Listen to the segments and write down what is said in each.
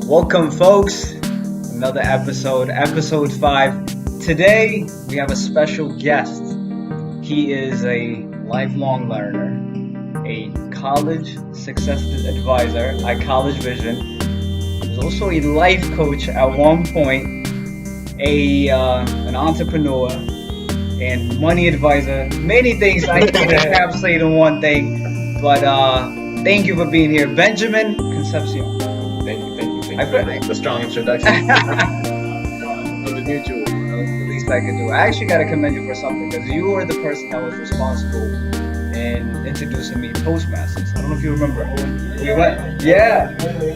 Welcome, folks. Another episode 5. Today, we have a special guest. He is a lifelong learner, a college success advisor at College Vision. He's also a life coach at one point, an entrepreneur, and money advisor. Many things I can encapsulate in one thing. But thank you for being here, Benjamin Concepcion. Thank you for the strong introduction. The mutual. The least I can do. I actually got to commend you for something because you were the person that was responsible in introducing me to Toastmasters. I don't know if you remember. We went, yeah.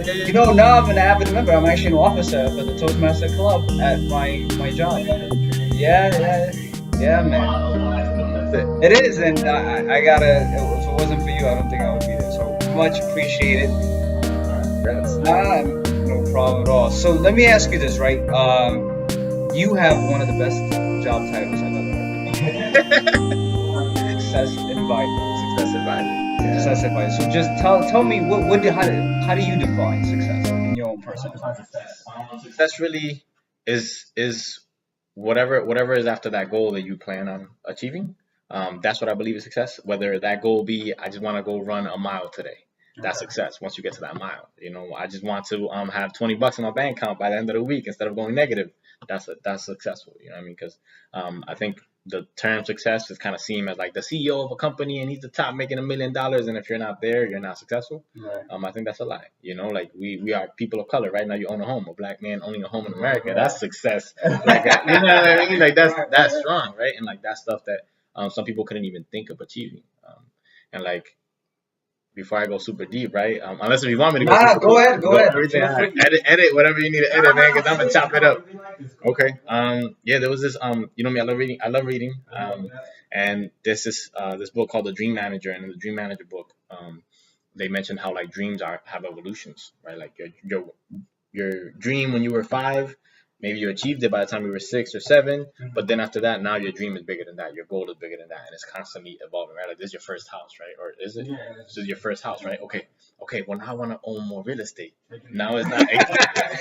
You know, now I'm an avid member. I'm actually an officer for the Toastmaster Club at my job. Yeah, man. It is, and I gotta. If it wasn't for you, I don't think I would be there. So much appreciated. No problem at all. So let me ask you this, right? You have one of the best job titles I've ever heard. Success advisor. So just tell me how do you define success in your own personal life? Success really is whatever is after that goal that you plan on achieving. That's what I believe is success. Whether that goal be I just want to go run a mile today. That's success once you get to that mile. You know, I just want to have $20 in my bank account by the end of the week instead of going negative. That's successful. You know what I mean? Because I think the term success is kind of seen as like the CEO of a company and he's the top making $1 million. And if you're not there, you're not successful. Right. I think that's a lie. You know, like we are people of color. Right now, you own a home. A black man owning a home in America. That's success. Like, you know what I mean? Like that's strong, right? And like that's stuff that some people couldn't even think of achieving. And like. Before I go super deep, right? Unless if you want me to go super deep. Go ahead. Edit whatever you need to edit, man, because I'm gonna chop it up. Okay. Yeah, there was this. You know me, I love reading. And this is this book called The Dream Manager, and in the Dream Manager book, they mentioned how like dreams have evolutions, right? Like your dream when you were 5. Maybe you achieved it by the time you were 6 or 7, but then after that, now your dream is bigger than that. Your goal is bigger than that, and it's constantly evolving, right? Like this is your first house, right? Or is it? Yeah. This is your first house, right? Okay. Well, now I want to own more real estate. Now it's not.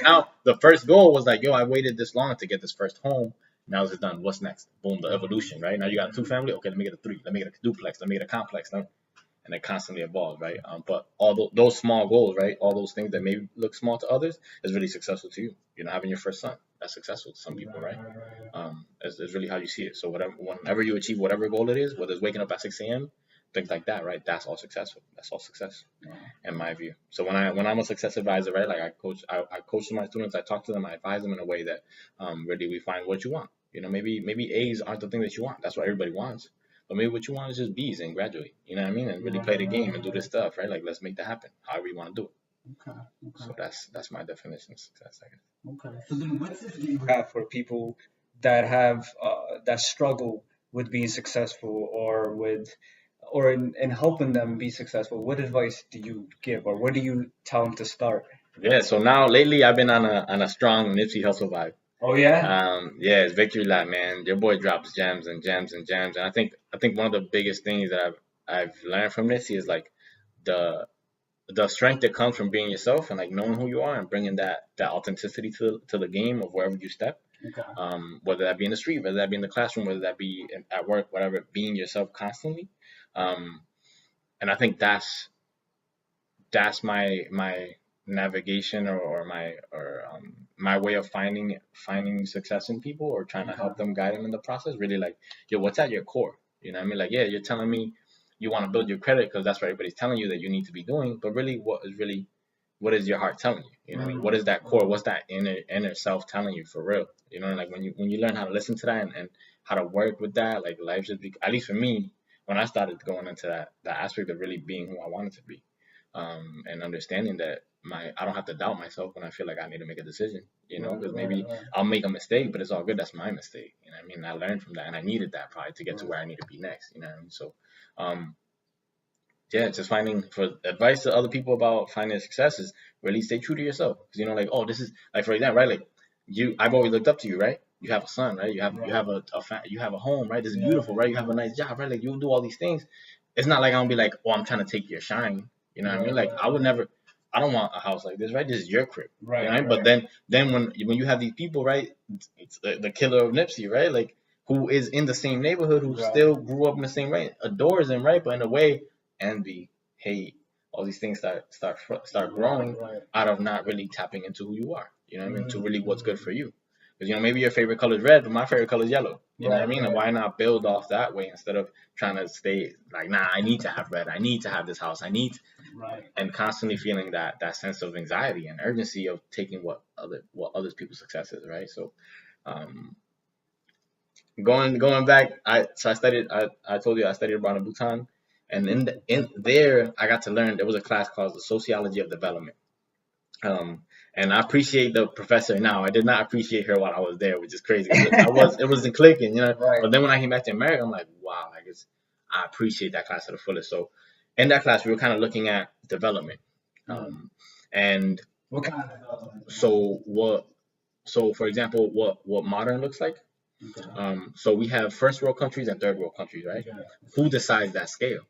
Now the first goal was like, yo, I waited this long to get this first home. Now it's done. What's next? Boom, the evolution, right? Now you got a 2-family. Okay, let me get a 3. Let me get a duplex. Let me get a complex. And it constantly evolves, right? But all those small goals, right? All those things that maybe look small to others is really successful to you. You know, having your first son, that's successful to some people, right? It's really how you see it. So whenever you achieve whatever goal it is, whether it's waking up at 6 a.m., things like that, right? That's all successful. That's all success, in my view. So when I'm a success advisor, right? Like I coach my students, I talk to them, I advise them in a way that really we find what you want. You know, maybe A's aren't the thing that you want. That's what everybody wants. But maybe what you want is just B's and graduate, you know what I mean? And really play the game and do this stuff, right? Like, let's make that happen, however you want to do it. Okay. So that's my definition of success, I guess. Okay. So then what's this you have for people that have, that struggle with being successful or in helping them be successful? What advice do you give or where do you tell them to start? Yeah, so now lately I've been on a strong Nipsey Hussle vibe. Oh yeah? Yeah, it's victory lap, man. Your boy drops gems and gems and gems. And I think one of the biggest things that I've learned from this is like the strength that comes from being yourself and like knowing who you are and bringing that authenticity to the game of wherever you step. Okay. Whether that be in the street, whether that be in the classroom, whether that be at work, whatever, being yourself constantly. And I think that's my navigation or my way of finding success in people or trying to help them, guide them in the process. Really like, yo, what's at your core? You know what I mean? Like, yeah, you're telling me you want to build your credit because that's what everybody's telling you that you need to be doing. But really, what is your heart telling you? You know what I mean? What is that core? What's that inner self telling you for real? You know, like when you learn how to listen to that and how to work with that, like life should be, at least for me, when I started going into that aspect of really being who I wanted to be, and understanding that I don't have to doubt myself when I feel like I need to make a decision, you know, because maybe I'll make a mistake, but it's all good. That's my mistake. You know what I mean? I learned from that and I needed that probably to get to where I need to be next, you know what I mean? So, yeah, just finding for advice to other people about finding success is really stay true to yourself. Because, you know, like, oh, this is like, for example, right? Like I've always looked up to you, right? You have a son, right? You have a home, right? This is beautiful, right? You have a nice job, right? Like you do all these things. It's not like I'm gonna be like, oh, I'm trying to take your shine. You know what I mean? Like I would never. I don't want a house like this, right? This is your crib, Right. right? But then when you have these people, right? It's the killer of Nipsey, right? Like who is in the same neighborhood, who still grew up in the same way, adores him, right? But in a way, envy, hate, all these things start growing out of not really tapping into who you are. You know what I mean? To really what's good for you. Because maybe your favorite color is red, but my favorite color is yellow. You know what I mean? And why not build off that way instead of trying to stay like, nah, I need to have red. I need to have this house. I need, and constantly feeling that sense of anxiety and urgency of taking what other people's success is, right? So, um, going back, I studied. I told you I studied abroad in Bhutan, and in there I got to learn. There was a class called the sociology of development. And I appreciate the professor now. I did not appreciate her while I was there, which is crazy. It wasn't clicking, Right. But then when I came back to America, I'm like, wow, I appreciate that class to the fullest. So in that class, we were kind of looking at development, and What kind of development? so for example, what modern looks like. So we have first world countries and third world countries, right? Who decides that scale?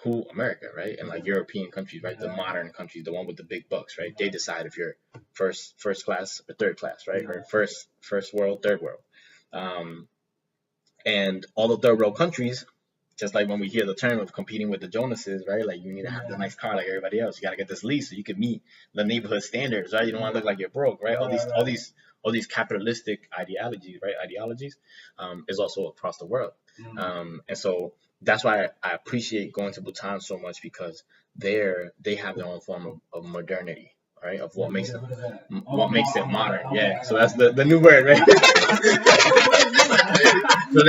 Who? America, right? And like European countries, right? The modern countries, the one with the big bucks, right? They decide if you're first class or third class, right? Or first world, third world. And all the third world countries, just like when we hear the term of competing with the Jonases, right? Like you need to have the nice car like everybody else. You got to get this lease so you can meet the neighborhood standards, right? You don't want to look like you're broke, right? All these capitalistic ideologies, right? Ideologies is also across the world. And so that's why I appreciate going to Bhutan so much, because they have their own form of modernity, right? Of what makes it modern. Yeah. So that's the new word, right? So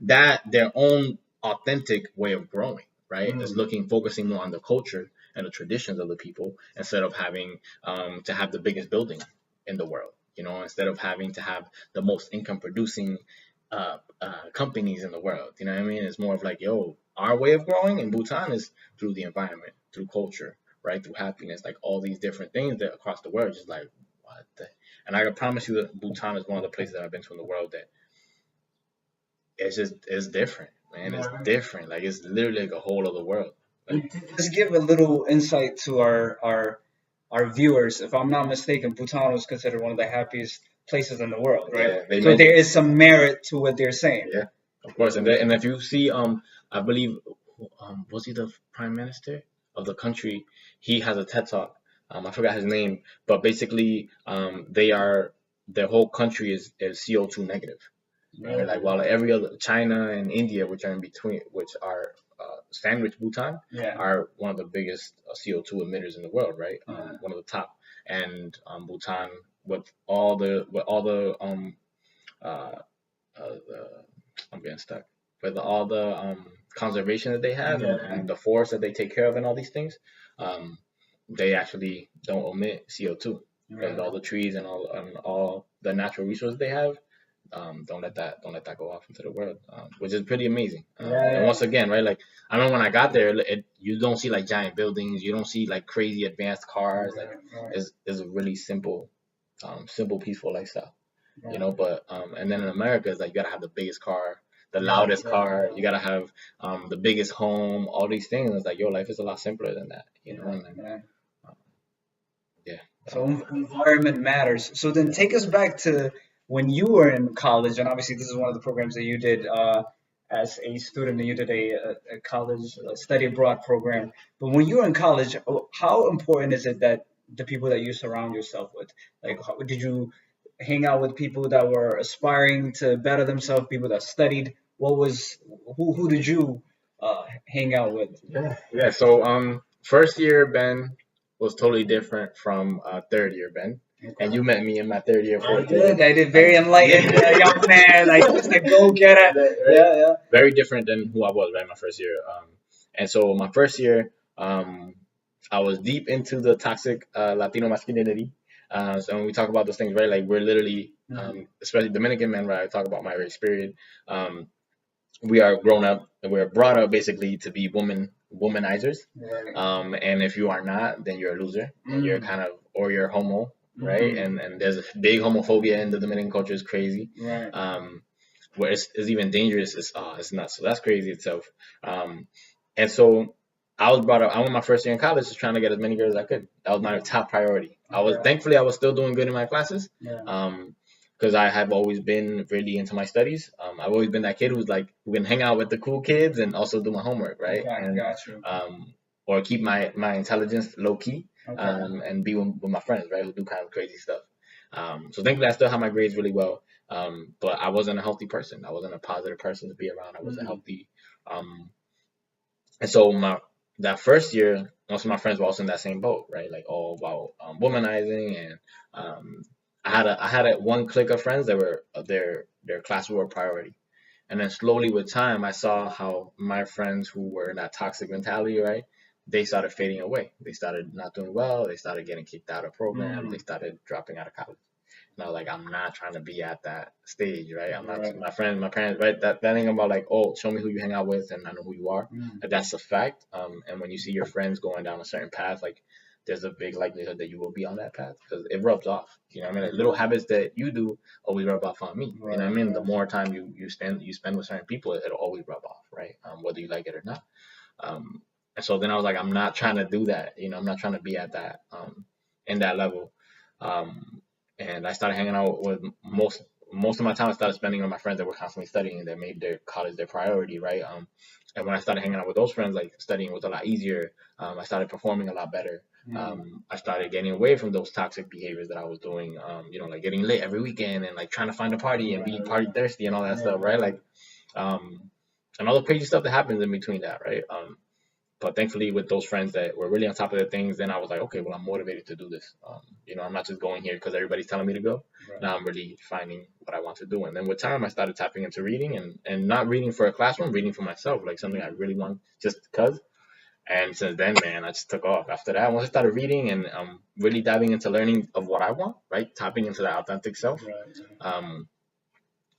that's their own authentic way of growing, right? Is focusing more on the culture and the traditions of the people instead of having to have the biggest building in the world. Instead of having to have the most income producing companies in the world. You know what I mean? It's more of like, yo, our way of growing in Bhutan is through the environment, through culture, right? Through happiness, like all these different things that across the world, just like, what the? And I can promise you that Bhutan is one of the places that I've been to in the world that it's different, man. It's different. Like it's literally like a whole other world. Like, Just give a little insight to our viewers. If I'm not mistaken, Bhutan was considered one of the happiest places in the world, right? Yeah, so there is some merit to what they're saying. Yeah, of course. And if you see, I believe, was he the prime minister of the country? He has a TED talk. I forgot his name, but basically, their whole country is CO2 negative. Right? Like while every other China and India, which are in between, which are sandwich Bhutan, are one of the biggest CO2 emitters in the world, right? One of the top. And Bhutan, with all the I'm getting stuck. With all the conservation that they have and the forests that they take care of and all these things, they actually don't emit CO2. Because all the trees and all the natural resources they have, don't let that go off into the world, which is pretty amazing. And once again, right, like I remember when I got there, you don't see like giant buildings, you don't see like crazy advanced cars. Like it's a really simple, peaceful lifestyle. But and then in America, it's like you gotta have the biggest car, the loudest car, you gotta have the biggest home, all these things. It's like your life is a lot simpler than that, And yeah. So environment matters. So then take us back to when you were in college, and obviously this is one of the programs that you did as a student, and you did a college study abroad program. But when you were in college, how important is it that the people that you surround yourself with, like, did you hang out with people that were aspiring to better themselves, people that studied? Who did you hang out with? Yeah. So first year Ben was totally different from third year Ben. And you met me in my third year, fourth year. I did. Very enlightened young man, like just a go-getter. Yeah. Very different than who I was, right, my first year. And so my first year, I was deep into the toxic Latino masculinity. So when we talk about those things, right, like we're literally, especially Dominican men, right, I talk about my race, period. We are grown up and we're brought up basically to be womanizers. And if you are not, then you're a loser. And you're or you're homo. Right, and there's a big homophobia in the Dominican culture. Is crazy. Where it's even dangerous. It's nuts. So that's crazy itself. And so I was brought up. I went my first year in college just trying to get as many girls as I could. That was my top priority. Okay. Thankfully I was still doing good in my classes. Yeah. Because I have always been really into my studies. I've always been that kid who's like who can hang out with the cool kids and also do my homework, right? Got you. Or keep my intelligence low key, Okay. and be with my friends, right, who do kind of crazy stuff. So thankfully I still have my grades really well. But I wasn't a healthy person. I wasn't a positive person to be around. I wasn't healthy. Um, and so that first year, most of my friends were also in that same boat, right? Like all about womanizing, and um, I had one clique of friends that were their class were a priority. And then slowly with time, I saw how my friends who were in that toxic mentality, right? They started fading away. They started not doing well. They started getting kicked out of programs. They started dropping out of college. And I was like, I'm not trying to be at that stage, right? I'm not Right. my friends, my parents, right? That thing about like, oh, show me who you hang out with and I know who you are. That's a fact. And when you see your friends going down a certain path, like there's a big likelihood that you will be on that path because it rubs off. You know what I mean? Like little habits that you do always rub off on me. You know what I mean? The more time you spend with certain people, it'll always rub off, right? Whether you like it or not. Um, and so then I was like, I'm not trying to do that. You know, I'm not trying to be at that in that level. Um, and I started hanging out with most of my time I started spending with my friends that were constantly studying that made their college their priority, right? And when I started hanging out with those friends, like studying was a lot easier. I started performing a lot better. I started getting away from those toxic behaviors that I was doing. Like getting lit every weekend and like trying to find a party and be party thirsty and all that stuff, right? Like, and all the crazy stuff that happens in between that, right? But thankfully, with those friends that were really on top of the things, then I was like, okay, well, I'm motivated to do this. I'm not just going here because everybody's telling me to go. Right. Now I'm really finding what I want to do. And then with time, I started tapping into reading and not reading for a classroom, reading for myself, like something I really want just because. And since then, man, I just took off. After that, once I started reading and really diving into learning of what I want, right, tapping into that authentic self, Right. um,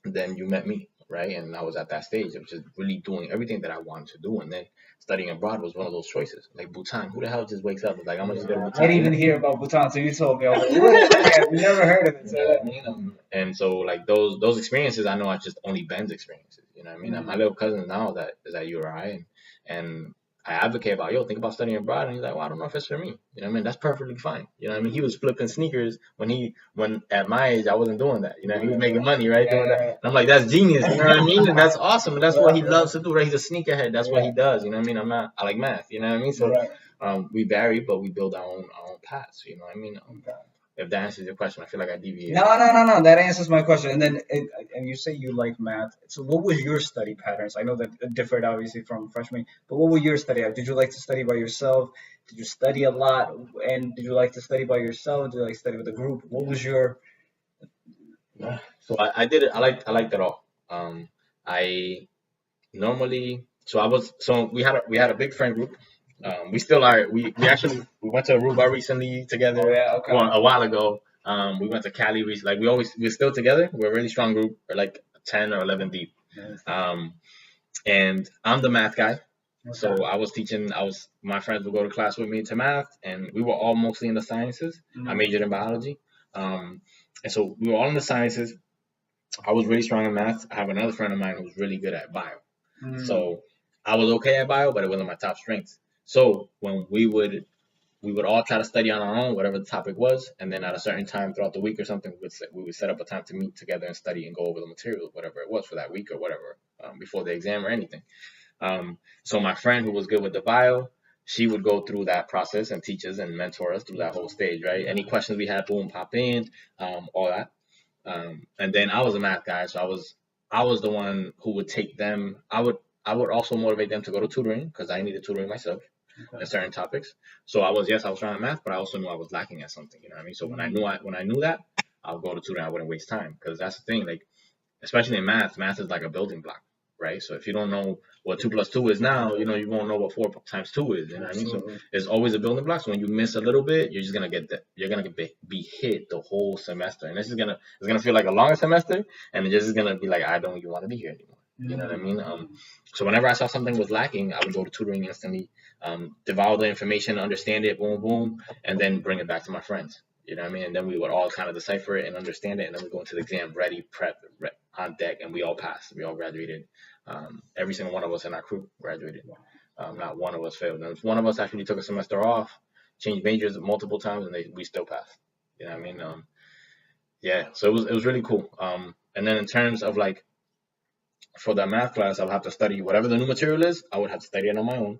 then you met me, right? And I was at that stage of just really doing everything that I wanted to do. And then studying abroad was one of those choices. Like Bhutan, who the hell just wakes up and is like, I'm gonna just go to I Bhutan? didn't even hear about Bhutan, so you told me. I was like, what? I've never heard of it. You know what I mean? And so like those experiences, I know are just only Ben's experiences. You know what I mean? My little cousin now that is at URI, and I advocate about, yo, think about studying abroad, and he's like, well, I don't know if it's for me. You know what I mean? That's perfectly fine. You know what I mean? He was flipping sneakers when at my age I wasn't doing that. You know, he was making money, right? Doing that. And I'm like, that's genius. You know what I mean? And that's awesome. And that's what he loves to do, right? He's a sneakerhead. That's what he does. You know what I mean? I like math. You know what I mean? So we vary, but we build our own paths. You know what I mean? If that answers your question, I feel like I deviated. No. That answers my question. And then, and you say you like math. So, what was your study patterns? I know that it differed obviously from freshman, but what were your study? Did you like to study by yourself? Did you study a lot? And did you like to study by yourself? Did you like to study with a group? What was your? So I did it. I liked it all. I normally we had a big friend group. We still are. We went to Aruba recently together. Oh yeah, okay. Well, a while ago. We went to Cali recently. Like we're still together. We're a really strong group. We're like 10 or 11 deep. Um, and I'm the math guy. So I was teaching. My friends would go to class with me to math, and we were all mostly in the sciences. I majored in biology. And so we were all in the sciences. I was really strong in math. I have another friend of mine who's really good at bio. So I was okay at bio, but it wasn't my top strength. So when we would all try to study on our own, whatever the topic was, and then at a certain time throughout the week or something, we would set up a time to meet together and study and go over the material, whatever it was for that week or whatever, before the exam or anything. So my friend who was good with the bio, she would go through that process and teach us and mentor us through that whole stage, right? Any questions we had, boom, pop in, all that. And then I was a math guy, so I was the one who would take them. I would also motivate them to go to tutoring because I needed tutoring myself in certain topics. So I was strong at math, but I also knew I was lacking at something. You know what I mean? So when I knew that, I would go to tutoring. I wouldn't waste time because that's the thing. Like especially in math is like a building block, right? So if you don't know what 2 plus 2 is now, you won't know what 4 times 2 is. You know what I mean? So it's always a building block. So when you miss a little bit, you're just gonna get that. You're gonna be hit the whole semester, and it's gonna feel like a longer semester, and it's just gonna be like I don't even want to be here anymore. You know what I mean? So whenever I saw something was lacking, I would go to tutoring instantly, devour the information, understand it, boom, boom, and then bring it back to my friends. You know what I mean? And then we would all kind of decipher it and understand it, and then we go into the exam ready, prep, on deck, and we all passed. We all graduated. Every single one of us in our crew graduated. Not one of us failed. And if one of us actually took a semester off, changed majors multiple times, and we still passed. You know what I mean? Yeah. So it was really cool. And then in terms of like for the math class, I would have to study whatever the new material is. I would have to study it on my own.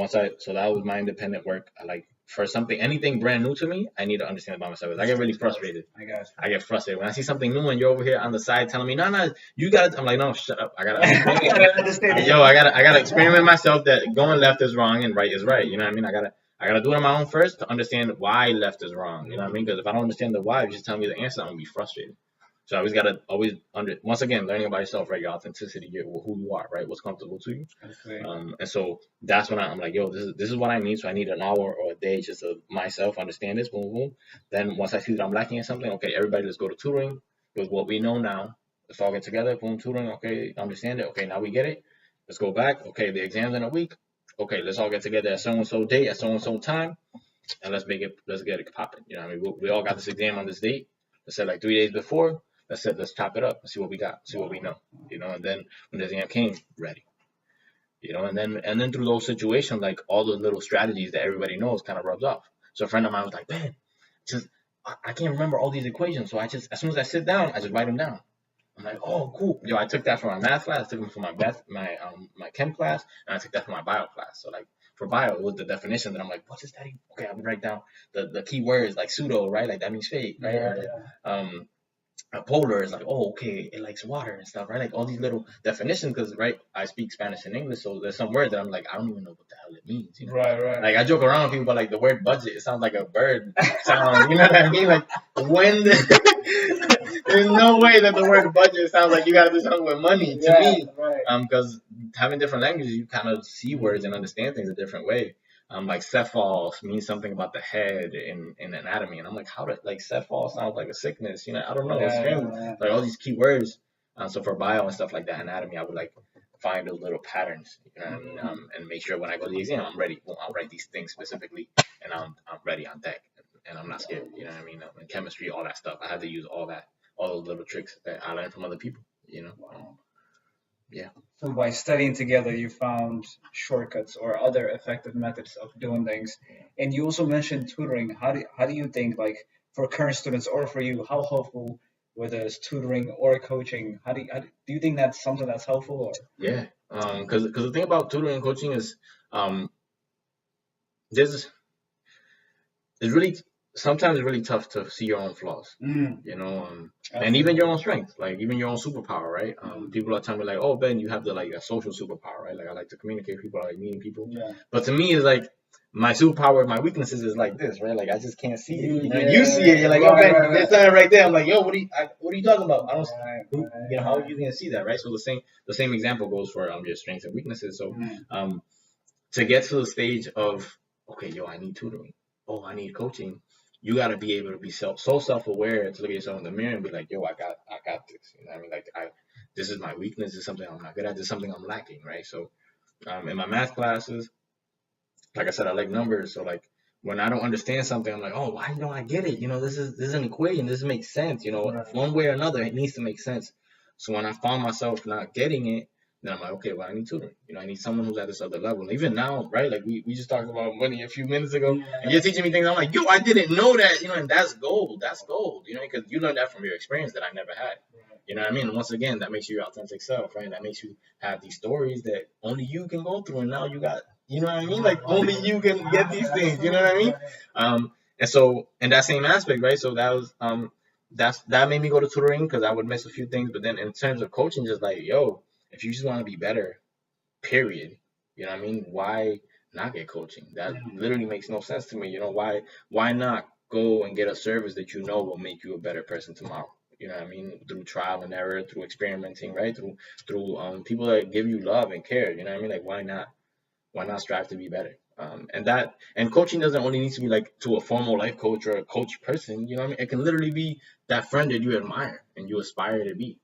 So that was my independent work. I like for something anything brand new to me, I need to understand it by myself. I get really frustrated. I got I get frustrated when I see something new and you're over here on the side telling me, no, no, you gotta. I'm like, no, shut up. I gotta understand. yo, I gotta experiment myself that going left is wrong and right is right. You know what I mean? I gotta do it on my own first to understand why left is wrong. You know what I mean? Because if I don't understand the why, if you just tell me the answer, I'm gonna be frustrated. So I always gotta once again learning about yourself, right? Your authenticity, who you are, right? What's comfortable to you. Okay. And so that's when I'm like, yo, this is what I need. So I need an hour or a day just to myself understand this, boom, boom. Then once I see that I'm lacking in something, okay, everybody let's go to tutoring with what we know now. Let's all get together, boom, tutoring, okay, understand it. Okay, now we get it. Let's go back. Okay, the exam's in a week. Okay, let's all get together at so and so date, at so and so time, and let's get it popping. You know what I mean? We all got this exam on this date. Let's say like 3 days before. Let's chop it up and see what we got, see what we know. You know, and then when the exam came, ready. You know, and then through those situations, like all the little strategies that everybody knows kind of rubs off. So a friend of mine was like, man, just I can't remember all these equations, so I just as soon as I sit down, I just write them down. I'm like, oh, cool. Yo, I took that for my math class, I took them for my chem class, and I took that for my bio class. So like for bio, it was the definition that I'm like, what is that? Okay, I would write down the key words like pseudo, right? Like that means fake, right? A polar is like, oh, okay, it likes water and stuff, right? Like all these little definitions, because right, I speak Spanish and English, so there's some words that I'm like, I don't even know what the hell it means, you know? Right. Like I joke around with people, but like the word budget, it sounds like a bird sound, you know what I mean? Like when there's no way that the word budget sounds like you gotta do something with money to me, Right. because having different languages, you kind of see words and understand things a different way. Like cephalus means something about the head in anatomy, and I'm like, how did like cephalus sounds like a sickness? You know, I don't know. It's strange. Like all these key words. So for bio and stuff like that, anatomy, I would like find those little patterns. You know what I mean? And make sure when I go to the exam, I'm ready. Well, I'll write these things specifically, and I'm ready on deck, and I'm not scared. You know what I mean? In chemistry, all that stuff, I had to use all those little tricks that I learned from other people. You know? Yeah. So by studying together, you found shortcuts or other effective methods of doing things. And you also mentioned tutoring. How do you think, like for current students or for you, how helpful, whether it's tutoring or coaching, do you think that's something that's helpful? Or Yeah. Because the thing about tutoring and coaching is there's it's really sometimes it's really tough to see your own flaws, you know, and even your own strengths, like even your own superpower, right? People are telling me like, oh Ben, you have the like a social superpower, right? Like I like to communicate with people, I like meeting people. Yeah. But to me, it's like my superpower, my weaknesses is like this, right? Like I just can't see it. You know, you see it, you're like, oh Ben, there's something right there. I'm like, yo, what are you talking about? I don't, you know, how are you gonna see that, right? So the same example goes for your strengths and weaknesses. So to get to the stage of okay, yo, I need tutoring. Oh, I need coaching. You got to be able to be so self-aware to look at yourself in the mirror and be like, yo, I got this. You know what I mean? Like, this is my weakness. This is something I'm not good at. This is something I'm lacking, right? So, in my math classes, like I said, I like numbers. So, like, when I don't understand something, I'm like, oh, why don't I get it? You know, this is an equation. This makes sense. You know, one way or another, it needs to make sense. So when I found myself not getting it, then I'm like, okay, well, I need tutoring. You know, I need someone who's at this other level. Even now, right? Like we just talked about money a few minutes ago, and you're teaching me things. I'm like, yo, I didn't know that. You know, and that's gold. That's gold. You know, because you learned that from your experience that I never had. You know what I mean? And once again, that makes you your authentic self, right? That makes you have these stories that only you can go through, and now you got, you know what I mean? Like only you can get these things. You know what I mean? And so in that same aspect, right? So that was that made me go to tutoring because I would miss a few things. But then in terms of coaching, just like, yo, if you just want to be better, period, you know what I mean? Why not get coaching? That literally makes no sense to me. You know, why not go and get a service that you know will make you a better person tomorrow? You know what I mean? Through trial and error, through experimenting, right? Through people that give you love and care. You know what I mean? Like why not? Why not strive to be better? And coaching doesn't only need to be like to a formal life coach or a coach person. You know what I mean? It can literally be that friend that you admire and you aspire to be.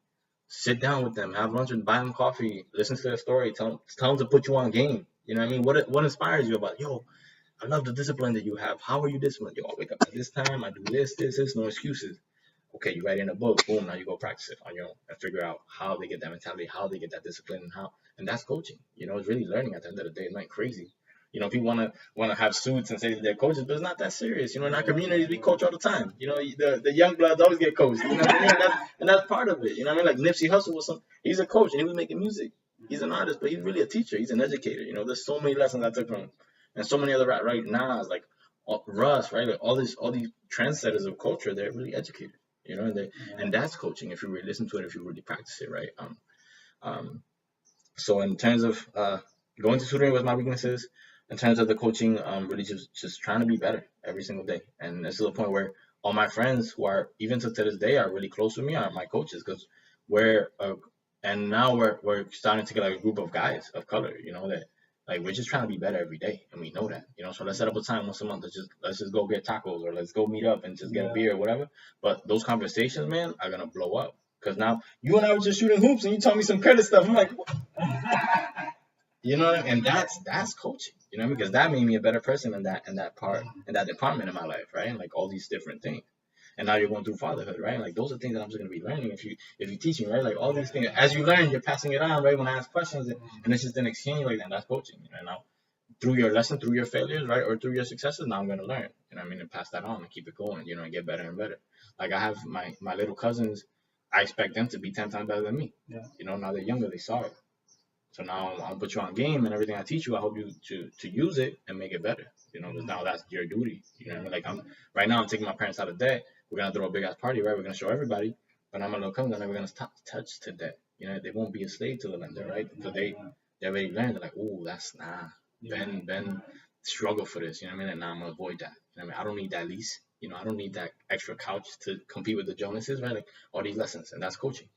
Sit down with them, have lunch, and buy them coffee, listen to their story, tell them to put you on game. You know what I mean? What inspires you about, yo, I love the discipline that you have. How are you disciplined? Yo, I wake up at this time, I do this, no excuses. Okay, you write in a book, boom, now you go practice it on your own and figure out how they get that mentality, how they get that discipline, and that's coaching. It's really learning at the end of the day. It's not crazy. People wanna have suits and say that they're coaches, but it's not that serious. In our communities, we coach all the time. The young bloods always get coached. You know what I mean? And that's part of it. You know what I mean? Like Nipsey Hussle he's a coach and he was making music. He's an artist, but he's really a teacher. He's an educator. There's so many lessons I took from him, and so many other right now, like Russ, right? Like all these trendsetters of culture, they're really educated. And that's coaching if you really listen to it, if you really practice it, right? So in terms of going to tutoring with my weaknesses, in terms of the coaching, really just trying to be better every single day, and it's to the point where all my friends who are even to this day are really close to me are my coaches because we're and now we're starting to get like a group of guys of color, that like we're just trying to be better every day, and we know that, So let's set up a time once a month. Let's just go get tacos or let's go meet up and just get a beer or whatever. But those conversations, man, are gonna blow up because now you and I were just shooting hoops and you taught me some credit stuff. I'm like, what? And that's coaching, because that made me a better person in that part in that department in my life, right? And like all these different things. And now you're going through fatherhood, right? Like those are things that I'm just gonna be learning if you teach me, right? Like all these things as you learn, you're passing it on, right? When I ask questions and it's just an exchange like that, that's coaching. Now through your lesson, through your failures, right, or through your successes, now I'm gonna learn. And pass that on and keep it going, and get better and better. Like I have my little cousins, I expect them to be 10 times better than me. Yeah. Now they're younger, they saw it. So now I'll put you on game, and everything I teach you, I hope you to use it and make it better. Because now that's your duty. Like right now I'm taking my parents out of debt. We're gonna throw a big ass party, right? We're gonna show everybody. But I'm gonna come, and we're gonna touch to debt. They won't be a slave to the lender, right? Because they already learned. They're like, oh, that's nah. Ben struggle for this. And now I'm gonna avoid that. I don't need that lease. I don't need that extra couch to compete with the Jonases, right? Like all these lessons, and that's coaching.